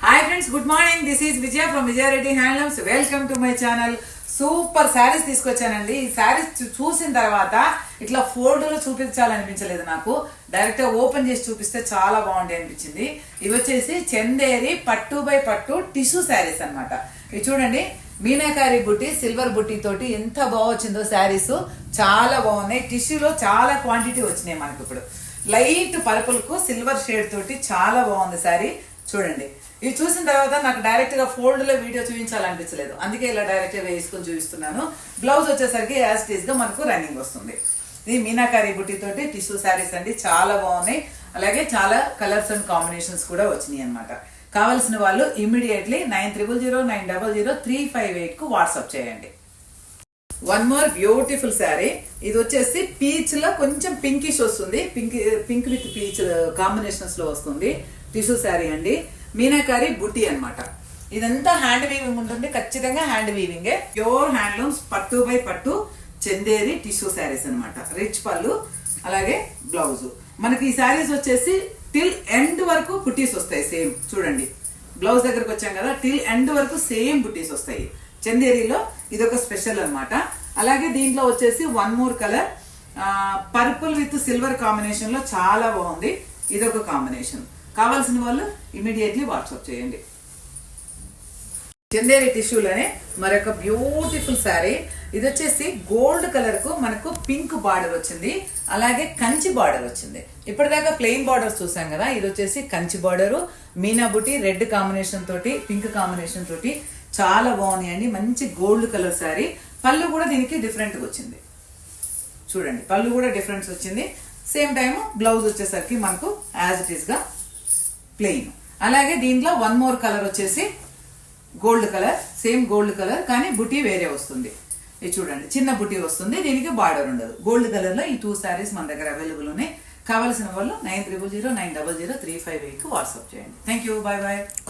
Hi friends, good morning. This is Vijaya from Vijayareddy handlooms. Welcome to my channel. Super saris తీసుకొచ్చానండి. ఈ శారీస్ చూసిన తర్వాత ఇట్లా ఫోల్డ్లో చూపించాలనిపించలేదు నాకు. డైరెక్ట్గా ఓపెన్ చేసి చూపిస్తే చాలా బాగుంటాయి అనిపించింది. ఇవి వచ్చేసి చందేరి పట్టు బై పట్టు టిష్యూ శారీస్ అనమాట. ఇవి చూడండి, మీనాకారి బుట్టి, సిల్వర్ బుట్టి తోటి ఎంత బాగా వచ్చిందో శారీస్. చాలా బాగున్నాయి. టిష్యూలో చాలా క్వాంటిటీ వచ్చినాయి మనకి. ఇప్పుడు లైట్ పర్పుల్కు సిల్వర్ షేడ్ తోటి చాలా బాగుంది శారీ. చూడండి, ఇవి చూసిన తర్వాత నాకు డైరెక్ట్గా ఫోల్డ్లో వీడియో చూపించాలనిపించలేదు, అందుకే ఇలా డైరెక్ట్గా వేసుకొని చూపిస్తున్నాను. బ్లౌజ్ వచ్చేసరికి యాజ్ ఇట్ ఈస్గా మనకు రన్నింగ్ వస్తుంది. ఇది మీనాకారి బుట్టి తోటి టిష్యూ శారీస్ అండి, చాలా బాగున్నాయి. అలాగే చాలా కలర్స్ అండ్ కాంబినేషన్స్ కూడా వచ్చినాయి అనమాట. కావాల్సిన వాళ్ళు ఇమ్మీడియట్లీ 9000900358కు వాట్సాప్ చేయండి. One more beautiful sari. ఇది వచ్చేసి పీచ్ లో కొంచెం పింకిష్ వస్తుంది, పింక్ విత్ పీచ్ కాంబినేషన్స్ లో వస్తుంది. టిష్యూ శారీ అండి, మీనాకారి బుట్టి అన్నమాట. ఇదంతా హ్యాండ్ వీవింగ్ ఉంటుంది, ఖచ్చితంగా హ్యాండ్ వీవింగే. ప్యూర్ హ్యాండ్లూమ్స్ పట్టు బై పట్టు చందేరి టిష్యూ శారీస్ అనమాట. రిచ్ పళ్ళు, అలాగే బ్లౌజ్. మనకి ఈ శారీస్ వచ్చేసి టిల్ ఎండ్ వరకు బుట్టీస్ వస్తాయి. సేమ్ చూడండి, బ్లౌజ్ దగ్గరకు వచ్చాం కదా, టిల్ ఎండ్ వరకు సేమ్ బుట్టీస్ వస్తాయి. చందేరిలో ఇదొక స్పెషల్ అనమాట. అలాగే దీంట్లో వచ్చేసి one more colour, purple with silver combination లో చాలా బాగుంది. ఇదొక కాంబినేషన్. కావాల్సిన వాళ్ళు ఇమీడియట్లీ వాట్సాప్ చేయండి. చందేరి టిష్యూలోనే మరొక బ్యూటిఫుల్ శారీ. ఇది వచ్చేసి గోల్డ్ కలర్ కు మనకు పింక్ బార్డర్ వచ్చింది, అలాగే కంచి బార్డర్ వచ్చింది. ఇప్పటిదాకా ప్లెయిన్ బార్డర్స్ చూసాం కదా, ఇది వచ్చేసి కంచి బార్డరు, మీనా బుట్టి రెడ్ కాంబినేషన్ తోటి, పింక్ కాంబినేషన్ తోటి చాలా బాగున్నాయి అండి. మంచి గోల్డ్ కలర్ శారీ. పళ్ళు కూడా దీనికి డిఫరెంట్ గా వచ్చింది. చూడండి, పళ్ళు కూడా డిఫరెన్స్ వచ్చింది. సేమ్ టైం బ్లౌజ్ వచ్చేసరికి మనకు యాజ్ ఇట్ ఈస్ గా ప్లెయిన్. అలాగే దీంట్లో వన్ మోర్ కలర్ వచ్చేసి gold colour, same gold colour కానీ బుటీ వేరే వస్తుంది. ఇది చూడండి, చిన్న బుటీ వస్తుంది, దీనికి బార్డర్ ఉండదు. గోల్డ్ కలర్ లో ఈ 2 శారీస్ మన దగ్గర అవైలబుల్ ఉన్నాయి. కావాల్సిన వాళ్ళు 9000900358కు వాట్సాప్ చేయండి. Thank you, bye bye.